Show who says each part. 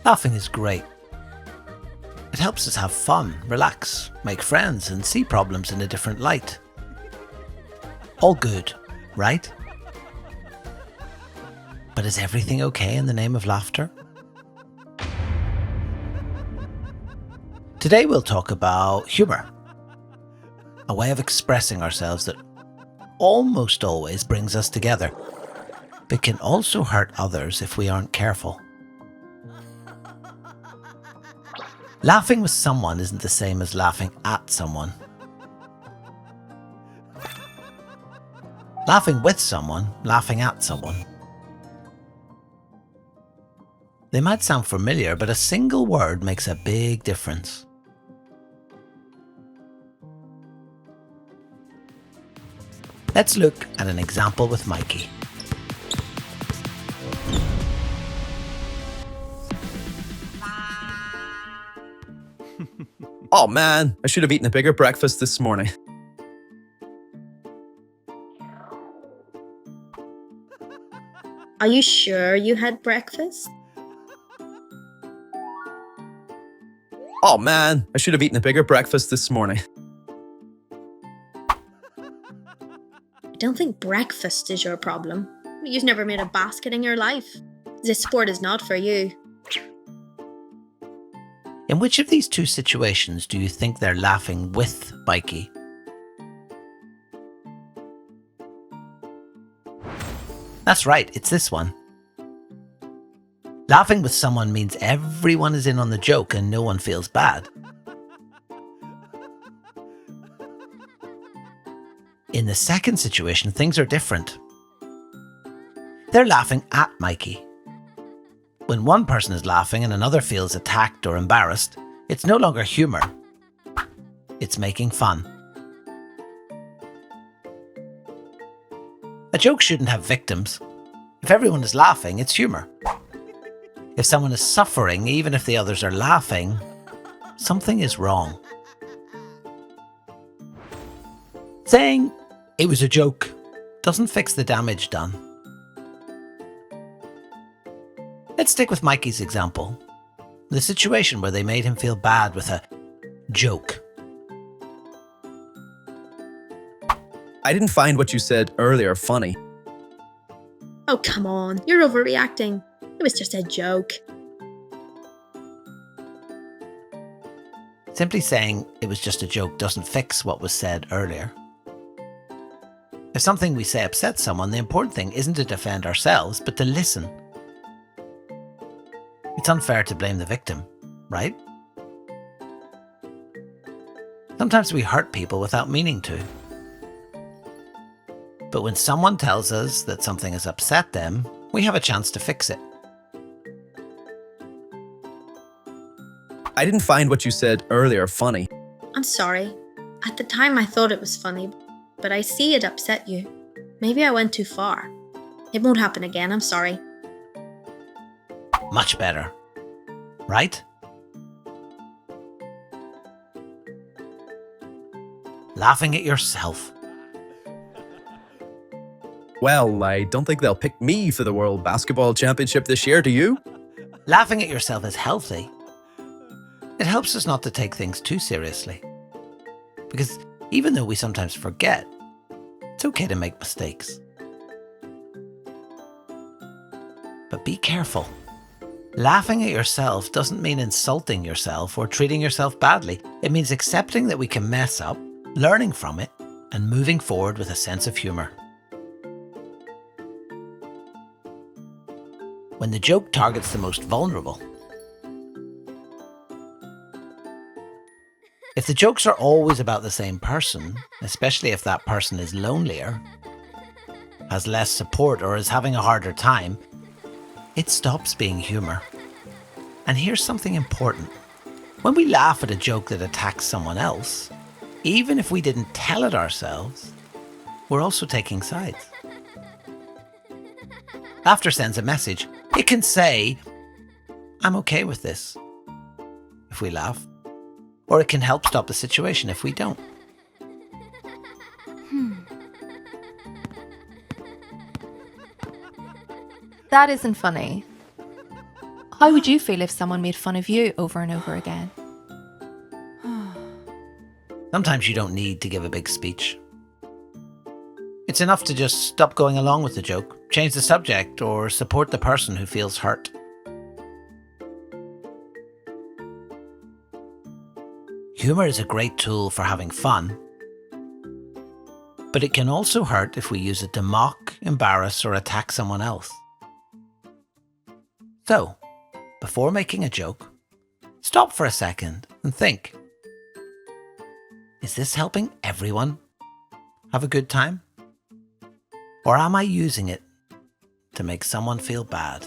Speaker 1: Laughing is great. It helps us have fun, relax, make friends, and see problems in a different light. All good, right? But is everything okay in the name of laughter? Today we'll talk about humour, a way of expressing ourselves that almost always brings us together, but can also hurt others if we aren't careful. Laughing with someone isn't the same as laughing at someone. Laughing with someone, laughing at someone. They might sound familiar, but a single word makes a big difference. Let's look at an example with Mikey.
Speaker 2: Oh man, I should have eaten a bigger breakfast this morning.
Speaker 3: Are you sure you had breakfast?
Speaker 2: Oh man, I should have eaten a bigger breakfast this morning.
Speaker 3: I don't think breakfast is your problem. You've never made a basket in your life. This sport is not for you.
Speaker 1: In which of these two situations do you think they're laughing with Mikey? That's right, it's this one. Laughing with someone means everyone is in on the joke and no one feels bad. In the second situation, things are different. They're laughing at Mikey. When one person is laughing and another feels attacked or embarrassed, it's no longer humour. It's making fun. A joke shouldn't have victims. If everyone is laughing, it's humour. If someone is suffering, even if the others are laughing, something is wrong. Saying it was a joke doesn't fix the damage done. Let's stick with Mikey's example. The situation where they made him feel bad with a joke.
Speaker 2: I didn't find what you said earlier funny.
Speaker 3: Oh, come on, you're overreacting. It was just a joke.
Speaker 1: Simply saying it was just a joke doesn't fix what was said earlier. If something we say upsets someone, the important thing isn't to defend ourselves, but to listen. It's unfair to blame the victim, right? Sometimes we hurt people without meaning to. But when someone tells us that something has upset them, we have a chance to fix it.
Speaker 2: I didn't find what you said earlier funny.
Speaker 3: I'm sorry. At the time I thought it was funny, but I see it upset you. Maybe I went too far. It won't happen again, I'm sorry.
Speaker 1: Much better, right? Laughing at yourself.
Speaker 2: Well, I don't think they'll pick me for the World Basketball Championship this year, do you?
Speaker 1: Laughing at yourself is healthy. It helps us not to take things too seriously. Because even though we sometimes forget, it's okay to make mistakes. But be careful. Laughing at yourself doesn't mean insulting yourself or treating yourself badly. It means accepting that we can mess up, learning from it, and moving forward with a sense of humour. When the joke targets the most vulnerable. If the jokes are always about the same person, especially if that person is lonelier, has less support, or is having a harder time, it stops being humour. And here's something important. When we laugh at a joke that attacks someone else, even if we didn't tell it ourselves, we're also taking sides. Laughter sends a message. It can say, I'm okay with this, if we laugh. Or it can help stop the situation if we don't.
Speaker 4: That isn't funny. How would you feel if someone made fun of you over and over again?
Speaker 1: Sometimes you don't need to give a big speech. It's enough to just stop going along with the joke, change the subject, or support the person who feels hurt. Humor is a great tool for having fun, but it can also hurt if we use it to mock, embarrass, or attack someone else. So, before making a joke, stop for a second and think, is this helping everyone have a good time? Or am I using it to make someone feel bad?